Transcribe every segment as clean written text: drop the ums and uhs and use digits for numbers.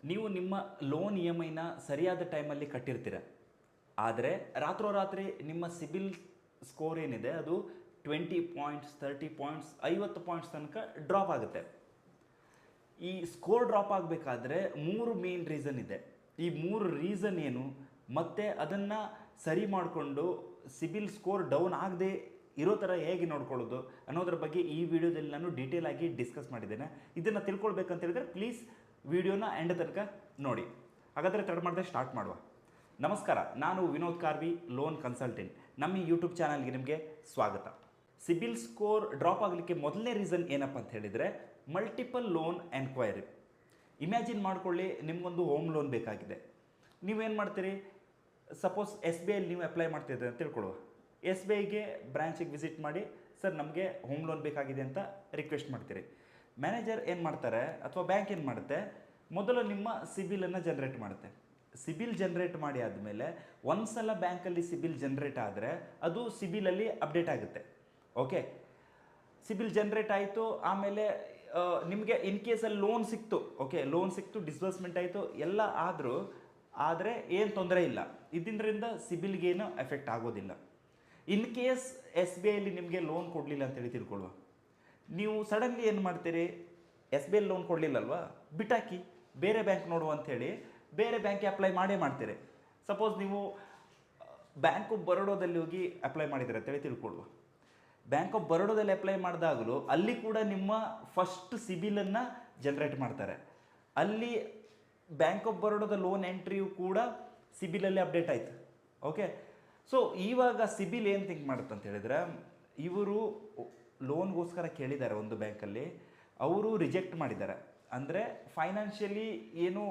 ನೀವು ನಿಮ್ಮ loan E M ಐನ ಸರಿಯಾದ ಟೈಮಲ್ಲಿ ಕಟ್ಟಿರ್ತೀರ. ಆದರೆ ರಾತ್ರೋರಾತ್ರಿ ನಿಮ್ಮ ಸಿಬಿಲ್ ಸ್ಕೋರ್ ಏನಿದೆ ಅದು 20 ಪಾಯಿಂಟ್ಸ್, 30 ಪಾಯಿಂಟ್ಸ್, 50 ಪಾಯಿಂಟ್ಸ್ ತನಕ ಡ್ರಾಪ್ ಆಗುತ್ತೆ. ಈ ಸ್ಕೋರ್ ಡ್ರಾಪ್ ಆಗಬೇಕಾದ್ರೆ 3 ಮೇನ್ ರೀಸನ್ ಇದೆ. ಈ 3 ರೀಸನ್ ಏನು ಮತ್ತು ಅದನ್ನು ಸರಿ ಮಾಡಿಕೊಂಡು ಸಿಬಿಲ್ ಸ್ಕೋರ್ ಡೌನ್ ಆಗದೆ ಇರೋ ಥರ ಹೇಗೆ ನೋಡ್ಕೊಳ್ಳೋದು ಅನ್ನೋದ್ರ ಬಗ್ಗೆ ಈ ವಿಡಿಯೋದಲ್ಲಿ ನಾನು ಡೀಟೇಲ್ ಆಗಿ ಡಿಸ್ಕಸ್ ಮಾಡಿದ್ದೇನೆ. ಇದನ್ನು ತಿಳ್ಕೊಳ್ಬೇಕಂತ ಹೇಳಿದ್ರೆ ಪ್ಲೀಸ್ ವಿಡಿಯೋನ ಎಂಡ್ ತನಕ ನೋಡಿ. ಹಾಗಾದರೆ ತಡ ಮಾಡದೆ ಸ್ಟಾರ್ಟ್ ಮಾಡುವ. ನಮಸ್ಕಾರ, ನಾನು ವಿನೋದ್ ಕಾರ್ವಿ, ಲೋನ್ ಕನ್ಸಲ್ಟೆಂಟ್. ನಮ್ಮ ಈ ಯೂಟ್ಯೂಬ್ ಚಾನಲ್ಗೆ ನಿಮಗೆ ಸ್ವಾಗತ. ಸಿಬಿಲ್ ಸ್ಕೋರ್ ಡ್ರಾಪ್ ಆಗಲಿಕ್ಕೆ ಮೊದಲನೇ ರೀಸನ್ ಏನಪ್ಪ ಅಂತ ಹೇಳಿದರೆ ಮಲ್ಟಿಪಲ್ ಲೋನ್ ಎನ್ಕ್ವೈರಿ. ಇಮ್ಯಾಜಿನ್ ಮಾಡ್ಕೊಳ್ಳಿ, ನಿಮಗೊಂದು ಹೋಮ್ ಲೋನ್ ಬೇಕಾಗಿದೆ. ನೀವೇನು ಮಾಡ್ತೀರಿ? ಸಪೋಸ್ ಎಸ್ ಬಿ ಐಲಿ ನೀವು ಅಪ್ಲೈ ಮಾಡ್ತಿದ್ದೀರಿ ಅಂತ ತಿಳ್ಕೊಳ್ಳುವ. ಎಸ್ ಬಿ ಐಗೆ ಬ್ರ್ಯಾಂಚಿಗೆ ವಿಸಿಟ್ ಮಾಡಿ, ಸರ್ ನಮಗೆ ಹೋಮ್ ಲೋನ್ ಬೇಕಾಗಿದೆ ಅಂತ ರಿಕ್ವೆಸ್ಟ್ ಮಾಡ್ತೀರಿ. ಮ್ಯಾನೇಜರ್ ಏನು ಮಾಡ್ತಾರೆ ಅಥವಾ ಬ್ಯಾಂಕ್ ಏನು ಮಾಡುತ್ತೆ, ಮೊದಲು ನಿಮ್ಮ ಸಿಬಿಲನ್ನು ಜನ್ರೇಟ್ ಮಾಡುತ್ತೆ. ಸಿಬಿಲ್ ಜನ್ರೇಟ್ ಮಾಡಿ ಆದಮೇಲೆ ಒಂದು ಸಲ ಬ್ಯಾಂಕಲ್ಲಿ ಸಿಬಿಲ್ ಜನ್ರೇಟ್ ಆದರೆ ಅದು ಸಿಬಿಲಲ್ಲಿ ಅಪ್ಡೇಟ್ ಆಗುತ್ತೆ. ಓಕೆ, ಸಿಬಿಲ್ ಜನ್ರೇಟ್ ಆಯಿತು, ಆಮೇಲೆ ನಿಮಗೆ ಇನ್ ಕೇಸಲ್ಲಿ ಲೋನ್ ಸಿಕ್ತು, ಓಕೆ ಲೋನ್ ಸಿಕ್ತು, ಡಿಸ್ಬರ್ಸ್ಮೆಂಟ್ ಆಯಿತು, ಎಲ್ಲ ಆದರೆ ಏನು ತೊಂದರೆ ಇಲ್ಲ. ಇದರಿಂದ ಸಿಬಿಲ್ಗೇನು ಎಫೆಕ್ಟ್ ಆಗೋದಿಲ್ಲ. ಇನ್ ಕೇಸ್ ಎಸ್ ಬಿ ಐಲಿ ನಿಮಗೆ ಲೋನ್ ಕೊಡಲಿಲ್ಲ ಅಂತೇಳಿ ತಿಳ್ಕೊಳ್ಳುವ. ನೀವು ಸಡನ್ಲಿ ಏನು ಮಾಡ್ತೀರಿ? ಎಸ್ ಬಿ ಐಲಿ ಲೋನ್ ಕೊಡಲಿಲ್ಲಲ್ವಾ, ಬಿಟ್ಟಾಕಿ ಬೇರೆ ಬ್ಯಾಂಕ್ ನೋಡುವ ಅಂಥೇಳಿ ಬೇರೆ ಬ್ಯಾಂಕ್ಗೆ ಅಪ್ಲೈ ಮಾಡ್ತೀರಿ. ಸಪೋಸ್ ನೀವು ಬ್ಯಾಂಕ್ ಆಫ್ ಬರೋಡಾದಲ್ಲಿ ಹೋಗಿ ಅಪ್ಲೈ ಮಾಡಿದ್ದೀರ ಅಂತೇಳಿ ತಿಳ್ಕೊಳ್ಳುವ. ಬ್ಯಾಂಕ್ ಆಫ್ ಬರೋಡಾದಲ್ಲಿ ಅಪ್ಲೈ ಮಾಡಿದಾಗಲೂ ಅಲ್ಲಿ ಕೂಡ ನಿಮ್ಮ ಫಸ್ಟ್ ಸಿಬಿಲನ್ನು ಜನ್ರೇಟ್ ಮಾಡ್ತಾರೆ. ಅಲ್ಲಿ ಬ್ಯಾಂಕ್ ಆಫ್ ಬರೋಡಾದ ಲೋನ್ ಎಂಟ್ರಿಯು ಕೂಡ ಸಿಬಿಲಲ್ಲಿ ಅಪ್ಡೇಟ್ ಆಯಿತು. ಓಕೆ, ಸೊ ಇವಾಗ ಸಿಬಿಲ್ ಏನು ಥಿಂಕ್ ಮಾಡುತ್ತೆ ಅಂತ ಹೇಳಿದ್ರೆ, ಇವರು ಲೋನ್ಗೋಸ್ಕರ ಕೇಳಿದ್ದಾರೆ ಒಂದು ಬ್ಯಾಂಕಲ್ಲಿ, ಅವರು ರಿಜೆಕ್ಟ್ ಮಾಡಿದ್ದಾರೆ. ಅಂದರೆ ಫೈನಾನ್ಷಿಯಲಿ ಏನು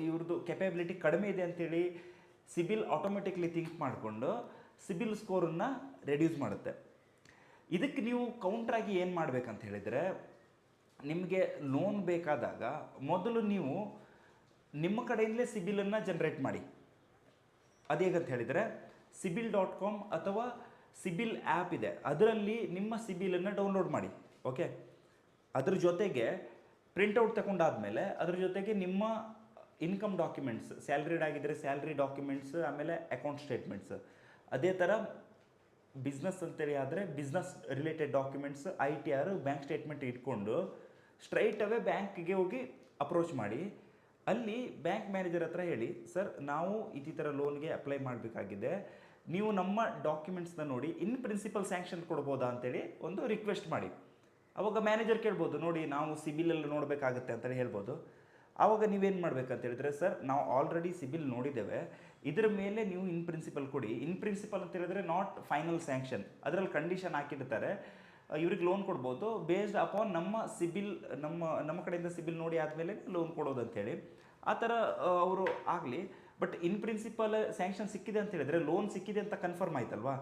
ಇವ್ರದ್ದು ಕೆಪಬಿಲಿಟಿ ಕಡಿಮೆ ಇದೆ ಅಂಥೇಳಿ ಸಿಬಿಲ್ ಆಟೋಮೆಟಿಕ್ಲಿ ಥಿಂಕ್ ಮಾಡಿಕೊಂಡು ಸಿಬಿಲ್ ಸ್ಕೋರನ್ನು ರೆಡ್ಯೂಸ್ ಮಾಡುತ್ತೆ. ಇದಕ್ಕೆ ನೀವು ಕೌಂಟ್ರಾಗಿ ಏನು ಮಾಡಬೇಕಂತ ಹೇಳಿದರೆ, ನಿಮಗೆ ಲೋನ್ ಬೇಕಾದಾಗ ಮೊದಲು ನೀವು ನಿಮ್ಮ ಕಡೆಯಿಂದಲೇ ಸಿಬಿಲನ್ನು ಜನ್ರೇಟ್ ಮಾಡಿ. ಅದೇಗಂತ ಹೇಳಿದರೆ sibil.com ಅಥವಾ ಸಿಬಿಲ್ ಆ್ಯಪ್ ಇದೆ, ಅದರಲ್ಲಿ ನಿಮ್ಮ ಸಿಬಿಲನ್ನು ಡೌನ್ಲೋಡ್ ಮಾಡಿ. ಓಕೆ, ಅದ್ರ ಜೊತೆಗೆ ಪ್ರಿಂಟೌಟ್ ತಗೊಂಡಾದಮೇಲೆ ಅದ್ರ ಜೊತೆಗೆ ನಿಮ್ಮ ಇನ್ಕಮ್ ಡಾಕ್ಯುಮೆಂಟ್ಸ್, ಸ್ಯಾಲ್ರಿಡ್ ಆಗಿದ್ದರೆ ಸ್ಯಾಲ್ರಿ ಡಾಕ್ಯುಮೆಂಟ್ಸ್, ಆಮೇಲೆ ಅಕೌಂಟ್ ಸ್ಟೇಟ್ಮೆಂಟ್ಸ್, ಅದೇ ಥರ ಬಿಸ್ನೆಸ್ ಅಂತೇಳಿ ಆದರೆ business related documents, ITR, bank statement ಇಟ್ಕೊಂಡು ಸ್ಟ್ರೈಟ್ ಅವೇ ಬ್ಯಾಂಕ್ಗೆ ಹೋಗಿ ಅಪ್ರೋಚ್ ಮಾಡಿ. ಅಲ್ಲಿ ಬ್ಯಾಂಕ್ ಮ್ಯಾನೇಜರ್ ಹತ್ರ ಹೇಳಿ, ಸರ್ ನಾವು ಈ ಥರ ಲೋನ್ಗೆ ಅಪ್ಲೈ ಮಾಡಬೇಕಾಗಿದೆ, ನೀವು ನಮ್ಮ ಡಾಕ್ಯುಮೆಂಟ್ಸ್ನ ನೋಡಿ ಇನ್ ಪ್ರಿನ್ಸಿಪಲ್ ಸ್ಯಾಂಕ್ಷನ್ ಕೊಡ್ಬೋದಾ ಅಂತೇಳಿ ಒಂದು ರಿಕ್ವೆಸ್ಟ್ ಮಾಡಿ. ಆವಾಗ ಮ್ಯಾನೇಜರ್ ಕೇಳ್ಬೋದು, ನೋಡಿ ನಾವು ಸಿಬಿಲಲ್ಲಿ ನೋಡಬೇಕಾಗುತ್ತೆ ಅಂತೇಳಿ ಹೇಳ್ಬೋದು. ಆವಾಗ ನೀವೇನು ಮಾಡಬೇಕಂತ ಹೇಳಿದ್ರೆ, ಸರ್ ನಾವು ಆಲ್ರೆಡಿ ಸಿಬಿಲ್ ನೋಡಿದ್ದೇವೆ, ಇದರ ಮೇಲೆ ನೀವು ಇನ್ ಪ್ರಿನ್ಸಿಪಲ್ ಕೊಡಿ. ಇನ್ ಪ್ರಿನ್ಸಿಪಲ್ ಅಂತ ಹೇಳಿದ್ರೆ ನಾಟ್ ಫೈನಲ್ ಸ್ಯಾಂಕ್ಷನ್, ಅದರಲ್ಲಿ ಕಂಡೀಷನ್ ಹಾಕಿರ್ತಾರೆ, ಇವ್ರಿಗೆ ಲೋನ್ ಕೊಡ್ಬೋದು ಬೇಸ್ಡ್ ಅಪಾನ್ ನಮ್ಮ ಸಿಬಿಲ್, ನಮ್ಮ ಕಡೆಯಿಂದ ಸಿಬಿಲ್ ನೋಡಿ ಆದಮೇಲೆ ಲೋನ್ ಕೊಡೋದು ಅಂಥೇಳಿ. ಆ ಥರ ಅವರು ಆಗಲಿ. ಬಟ್ ಇನ್ ಪ್ರಿನ್ಸಿಪಲ್ ಸ್ಯಾಂಕ್ಷನ್ ಸಿಕ್ಕಿದೆ ಅಂತ ಹೇಳಿದರೆ ಲೋನ್ ಸಿಕ್ಕಿದೆ ಅಂತ ಕನ್ಫರ್ಮ್ ಆಯ್ತಲ್ವಾ.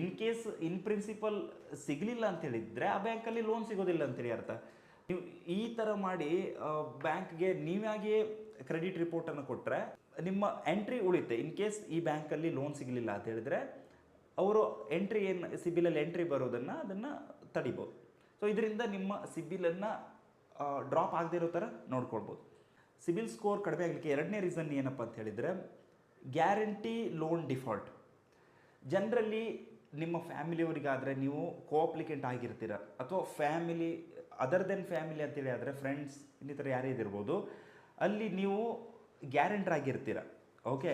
ಇನ್ ಕೇಸ್ ಇನ್ ಪ್ರಿನ್ಸಿಪಲ್ ಸಿಗಲಿಲ್ಲ ಅಂತ ಹೇಳಿದರೆ ಆ ಬ್ಯಾಂಕಲ್ಲಿ ಲೋನ್ ಸಿಗೋದಿಲ್ಲ ಅಂತೇಳಿ ಅರ್ಥ. ನೀವು ಈ ಥರ ಮಾಡಿ ಬ್ಯಾಂಕ್ಗೆ ನೀವಾಗಿಯೇ ಕ್ರೆಡಿಟ್ ರಿಪೋರ್ಟನ್ನು ಕೊಟ್ಟರೆ ನಿಮ್ಮ ಎಂಟ್ರಿ ಉಳಿತೆ. ಇನ್ ಕೇಸ್ ಈ ಬ್ಯಾಂಕಲ್ಲಿ ಲೋನ್ ಸಿಗಲಿಲ್ಲ ಅಂತ ಹೇಳಿದರೆ ಅವರು ಎಂಟ್ರಿ ಏನು ಸಿಬಿಲಲ್ಲಿ ಎಂಟ್ರಿ ಬರೋದನ್ನು ಅದನ್ನು ತಡಿಬೋದು. ಸೊ ಇದರಿಂದ ನಿಮ್ಮ ಸಿಬಿಲನ್ನು ಡ್ರಾಪ್ ಆಗದೇ ಇರೋ ಥರ ನೋಡ್ಕೊಳ್ಬೋದು. ಸಿಬಿಲ್ ಸ್ಕೋರ್ ಕಡಿಮೆ ಆಗಲಿಕ್ಕೆ ಎರಡನೇ ರೀಸನ್ ಏನಪ್ಪ ಅಂತ ಹೇಳಿದರೆ ಗ್ಯಾರಂಟಿ ಲೋನ್ ಡಿಫಾಲ್ಟ್. ಜನರಲಿ ನಿಮ್ಮ ಫ್ಯಾಮಿಲಿಯವರಿಗಾದರೆ ನೀವು ಕೋಅಪ್ಲಿಕೆಂಟ್ ಆಗಿರ್ತೀರ, ಅಥವಾ ಫ್ಯಾಮಿಲಿ ಅದರ್ ದೆನ್ ಫ್ಯಾಮಿಲಿ ಅಂತೇಳಿ ಆದರೆ ಫ್ರೆಂಡ್ಸ್ ಇನ್ನಿತರ ಯಾರೇ ಇದಿರ್ಬೋದು, ಅಲ್ಲಿ ನೀವು ಗ್ಯಾರಂಟರ್ ಆಗಿರ್ತೀರ. ಓಕೆ,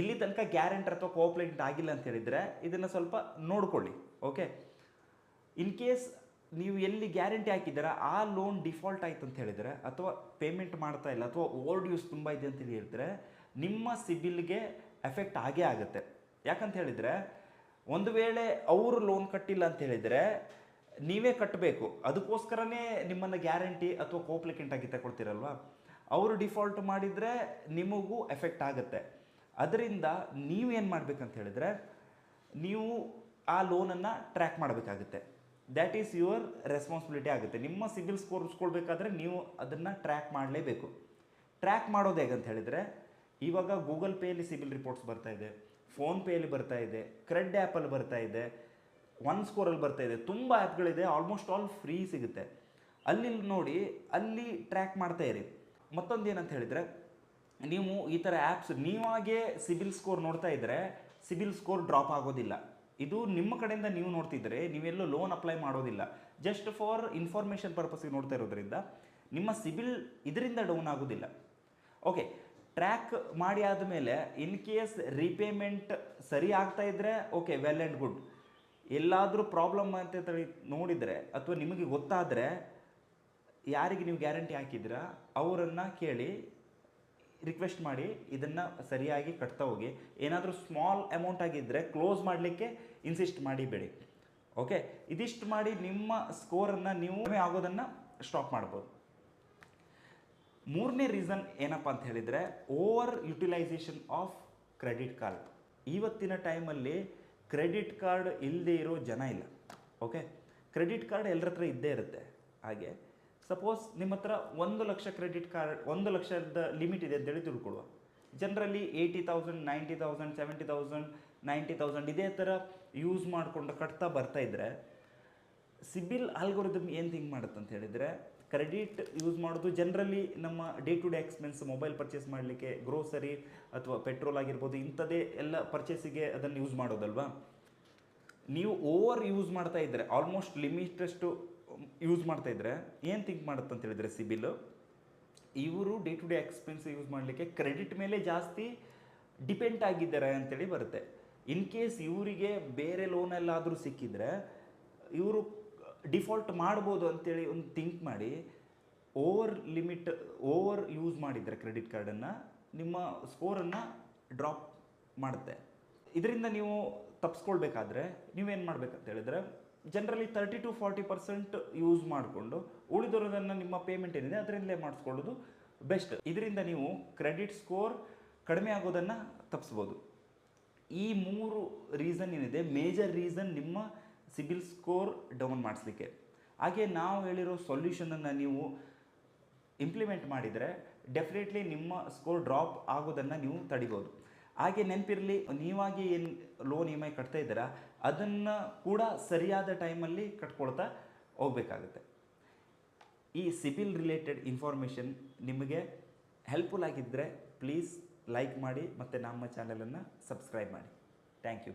ಇಲ್ಲಿ ತನಕ ಗ್ಯಾರಂಟರ್ ಅಥವಾ ಕೋಅಪ್ಲಿಕೆಂಟ್ ಆಗಿಲ್ಲ ಅಂತ ಹೇಳಿದರೆ ಇದನ್ನು ಸ್ವಲ್ಪ ನೋಡ್ಕೊಳ್ಳಿ. ಓಕೆ, ಇನ್ ಕೇಸ್ ನೀವು ಎಲ್ಲಿ ಗ್ಯಾರಂಟಿ ಹಾಕಿದ್ದೀರ ಆ ಲೋನ್ ಡಿಫಾಲ್ಟ್ ಆಯ್ತು ಅಂತ ಹೇಳಿದರೆ, ಅಥವಾ ಪೇಮೆಂಟ್ ಮಾಡ್ತಾ ಇಲ್ಲ, ಅಥವಾ ಓವರ್ ಡ್ಯೂಸ್ ತುಂಬ ಇದೆ ಅಂತೇಳಿ ಹೇಳಿದರೆ ನಿಮ್ಮ ಸಿಬಿಲ್ಗೆ ಎಫೆಕ್ಟ್ ಆಗೇ ಆಗುತ್ತೆ. ಯಾಕಂತ ಹೇಳಿದರೆ ಒಂದು ವೇಳೆ ಅವರು ಲೋನ್ ಕಟ್ಟಿಲ್ಲ ಅಂತ ಹೇಳಿದರೆ ನೀವೇ ಕಟ್ಟಬೇಕು. ಅದಕ್ಕೋಸ್ಕರನೇ ನಿಮ್ಮನ್ನು ಗ್ಯಾರಂಟಿ ಅಥವಾ ಕೋಅಪ್ಲಿಕೆಂಟ್ ಆಗಿ ತಗೊಳ್ತೀರಲ್ವ. ಅವರು ಡಿಫಾಲ್ಟ್ ಮಾಡಿದರೆ ನಿಮಗೂ ಎಫೆಕ್ಟ್ ಆಗುತ್ತೆ. ಅದರಿಂದ ನೀವೇನು ಮಾಡಬೇಕಂತ ಹೇಳಿದರೆ, ನೀವು ಆ ಲೋನನ್ನು ಟ್ರ್ಯಾಕ್ ಮಾಡಬೇಕಾಗುತ್ತೆ. ದ್ಯಾಟ್ ಈಸ್ ಯುವರ್ ರೆಸ್ಪಾನ್ಸಿಬಿಲಿಟಿ ಆಗುತ್ತೆ. ನಿಮ್ಮ ಸಿಬಿಲ್ ಸ್ಕೋರ್ ಉಳಿಸ್ಕೊಳ್ಬೇಕಾದ್ರೆ ನೀವು ಅದನ್ನು ಟ್ರ್ಯಾಕ್ ಮಾಡಲೇಬೇಕು. ಟ್ರ್ಯಾಕ್ ಮಾಡೋದು ಹೇಗಂತ ಹೇಳಿದರೆ, ಇವಾಗ ಗೂಗಲ್ ಪೇಯಲ್ಲಿ ಸಿಬಿಲ್ ರಿಪೋರ್ಟ್ಸ್ ಬರ್ತಾ ಇದೆ, ಫೋನ್ಪೇಯಲ್ಲಿ ಬರ್ತಾ ಇದೆ, ಕ್ರೆಡ್ ಆ್ಯಪಲ್ಲಿ ಬರ್ತಾ ಇದೆ, ಒನ್ ಸ್ಕೋರಲ್ಲಿ ಬರ್ತಾ ಇದೆ, ತುಂಬ ಆ್ಯಪ್ಗಳಿದೆ, ಆಲ್ಮೋಸ್ಟ್ ಆಲ್ ಫ್ರೀ ಸಿಗುತ್ತೆ. ಅಲ್ಲಿ ನೋಡಿ, ಅಲ್ಲಿ ಟ್ರ್ಯಾಕ್ ಮಾಡ್ತಾ ಇರಿ. ಮತ್ತೊಂದು ಏನಂತ ಹೇಳಿದರೆ, ನೀವು ಈ ಥರ ಆ್ಯಪ್ಸ್ ನೀವಾಗೇ ಸಿಬಿಲ್ ಸ್ಕೋರ್ ನೋಡ್ತಾ ಇದ್ದರೆ ಸಿಬಿಲ್ ಸ್ಕೋರ್ ಡ್ರಾಪ್ ಆಗೋದಿಲ್ಲ. ಇದು ನಿಮ್ಮ ಕಡೆಯಿಂದ ನೀವು ನೋಡ್ತಿದ್ರೆ ನೀವೆಲ್ಲೂ ಲೋನ್ ಅಪ್ಲೈ ಮಾಡೋದಿಲ್ಲ. ಜಸ್ಟ್ ಫಾರ್ ಇನ್ಫಾರ್ಮೇಷನ್ ಪರ್ಪಸ್ಗೆ ನೋಡ್ತಾ ಇರೋದ್ರಿಂದ ನಿಮ್ಮ ಸಿಬಿಲ್ ಇದರಿಂದ ಡೌನ್ ಆಗೋದಿಲ್ಲ. ಓಕೆ, ಟ್ರ್ಯಾಕ್ ಮಾಡಿ ಆದಮೇಲೆ ಇನ್ ಕೇಸ್ ರೀಪೇಮೆಂಟ್ ಸರಿ ಆಗ್ತಾ ಇದ್ದರೆ ಓಕೆ, ವೆಲ್ ಆ್ಯಂಡ್ ಗುಡ್. ಎಲ್ಲಾದರೂ ಪ್ರಾಬ್ಲಮ್ ಅಂತ ನೋಡಿದರೆ ಅಥವಾ ನಿಮಗೆ ಗೊತ್ತಾದರೆ ಯಾರಿಗೆ ನೀವು ಗ್ಯಾರಂಟಿ ಹಾಕಿದ್ದೀರಾ ಅವರನ್ನು ಕೇಳಿ ರಿಕ್ವೆಸ್ಟ್ ಮಾಡಿ ಇದನ್ನು ಸರಿಯಾಗಿ ಕಟ್ತಾ ಹೋಗಿ. ಏನಾದರೂ ಸ್ಮಾಲ್ ಅಮೌಂಟ್ ಆಗಿದ್ದರೆ ಕ್ಲೋಸ್ ಮಾಡಲಿಕ್ಕೆ ಇನ್ಸಿಸ್ಟ್ ಮಾಡಿಬೇಡಿ. ಓಕೆ, ಇದಿಷ್ಟು ಮಾಡಿ ನಿಮ್ಮ ಸ್ಕೋರನ್ನು ನೀವು ಆಗೋದನ್ನು ಸ್ಟಾಪ್ ಮಾಡ್ಬೋದು. ಮೂರನೇ ರೀಸನ್ ಏನಪ್ಪ ಅಂತ ಹೇಳಿದರೆ, over utilisation of credit card. ಇವತ್ತಿನ ಟೈಮಲ್ಲಿ ಕ್ರೆಡಿಟ್ ಕಾರ್ಡ್ ಇಲ್ಲದೆ ಇರೋ ಜನ ಇಲ್ಲ. ಓಕೆ, ಕ್ರೆಡಿಟ್ ಕಾರ್ಡ್ ಎಲ್ಲರ ಹತ್ರ ಇದ್ದೇ ಇರುತ್ತೆ. ಹಾಗೆ ಸಪೋಸ್ ನಿಮ್ಮ ಹತ್ರ 1 ಲಕ್ಷ ಕ್ರೆಡಿಟ್ ಕಾರ್ಡ್, 1 ಲಕ್ಷದ ಲಿಮಿಟ್ ಇದೆ ಅಂತೇಳಿ ತಿಳ್ಕೊಳ್ಳುವ. ಜನರಲಿ 80,000, 90,000, 70,000, 90,000 ಇದೇ ಥರ ಯೂಸ್ ಮಾಡಿಕೊಂಡು ಕಟ್ತಾ ಬರ್ತಾ ಇದ್ದರೆ ಸಿಬಿಲ್ ಆಲ್ಗೋರಿದಮ್ ಏನು ಥಿಂಕ್ ಮಾಡುತ್ತೆ ಅಂತ ಹೇಳಿದರೆ, ಕ್ರೆಡಿಟ್ ಯೂಸ್ ಮಾಡೋದು ಜನರಲಿ ನಮ್ಮ day to day expense, mobile purchase ಮಾಡಲಿಕ್ಕೆ, ಗ್ರೋಸರಿ ಅಥವಾ ಪೆಟ್ರೋಲ್ ಆಗಿರ್ಬೋದು, ಇಂಥದ್ದೇ ಎಲ್ಲ ಪರ್ಚೇಸಿಗೆ ಅದನ್ನು ಯೂಸ್ ಮಾಡೋದಲ್ವಾ. ನೀವು ಓವರ್ ಯೂಸ್ ಮಾಡ್ತಾ ಇದ್ದರೆ, ಆಲ್ಮೋಸ್ಟ್ ಲಿಮಿಟಷ್ಟು ಯೂಸ್ ಮಾಡ್ತಾ ಇದ್ದರೆ ಏನು ಥಿಂಕ್ ಮಾಡುತ್ತೆ ಅಂತ ಹೇಳಿದರೆ ಸಿಬಿಲ್, ಇವರು day to day expense use ಮಾಡಲಿಕ್ಕೆ ಕ್ರೆಡಿಟ್ ಮೇಲೆ ಜಾಸ್ತಿ ಡಿಪೆಂಡ್ ಆಗಿದ್ದಾರೆ ಅಂತೇಳಿ ಬರುತ್ತೆ. ಇನ್ ಕೇಸ್ ಇವರಿಗೆ ಬೇರೆ ಲೋನೆಲ್ಲಾದರೂ ಸಿಕ್ಕಿದರೆ ಇವರು ಡಿಫಾಲ್ಟ್ ಮಾಡ್ಬೋದು ಅಂತೇಳಿ ಒಂದು ಥಿಂಕ್ ಮಾಡಿ ಓವರ್ ಯೂಸ್ ಮಾಡಿದರೆ ಕ್ರೆಡಿಟ್ ಕಾರ್ಡನ್ನು ನಿಮ್ಮ ಸ್ಕೋರನ್ನು ಡ್ರಾಪ್ ಮಾಡುತ್ತೆ. ಇದರಿಂದ ನೀವು ತಪ್ಪಿಸ್ಕೊಳ್ಬೇಕಾದ್ರೆ ನೀವೇನು ಮಾಡಬೇಕಂತ ಹೇಳಿದರೆ, ಜನರಲಿ 30 to 40% ಯೂಸ್ ಮಾಡಿಕೊಂಡು ಉಳಿದಿರೋದನ್ನು ನಿಮ್ಮ ಪೇಮೆಂಟ್ ಏನಿದೆ ಅದರಿಂದಲೇ ಮಾಡಿಸ್ಕೊಳ್ಳೋದು ಬೆಸ್ಟ್. ಇದರಿಂದ ನೀವು ಕ್ರೆಡಿಟ್ ಸ್ಕೋರ್ ಕಡಿಮೆ ಆಗೋದನ್ನು ತಪ್ಪಿಸ್ಬೋದು. ಈ 3 ರೀಸನ್ ಏನಿದೆ ಮೇಜರ್ ರೀಸನ್ ನಿಮ್ಮ ಸಿಬಿಲ್ ಸ್ಕೋರ್ ಡೌನ್ ಮಾಡಿಸ್ಲಿಕ್ಕೆ. ಹಾಗೆ ನಾವು ಹೇಳಿರೋ ಸೊಲ್ಯೂಷನನ್ನು ನೀವು ಇಂಪ್ಲಿಮೆಂಟ್ ಮಾಡಿದರೆ ಡೆಫಿನೆಟ್ಲಿ ನಿಮ್ಮ ಸ್ಕೋರ್ ಡ್ರಾಪ್ ಆಗೋದನ್ನು ನೀವು ತಡಿಬೋದು. ಹಾಗೆ ನೆನಪಿರಲಿ, ನೀವಾಗಿ ಏನು ಲೋನ್ EMI ಕಟ್ತಾ ಇದ್ದೀರಾ ಅದನ್ನು ಕೂಡ ಸರಿಯಾದ ಟೈಮಲ್ಲಿ ಕಟ್ಕೊಳ್ತಾ ಹೋಗಬೇಕಾಗುತ್ತೆ. ಈ ಸಿಬಿಲ್ ರಿಲೇಟೆಡ್ ಇನ್ಫಾರ್ಮೇಷನ್ ನಿಮಗೆ ಹೆಲ್ಪ್ಫುಲ್ ಆಗಿದ್ದರೆ ಪ್ಲೀಸ್ ಲೈಕ್ ಮಾಡಿ ಮತ್ತು ನಮ್ಮ ಚಾನಲನ್ನು ಸಬ್ಸ್ಕ್ರೈಬ್ ಮಾಡಿ. Thank you.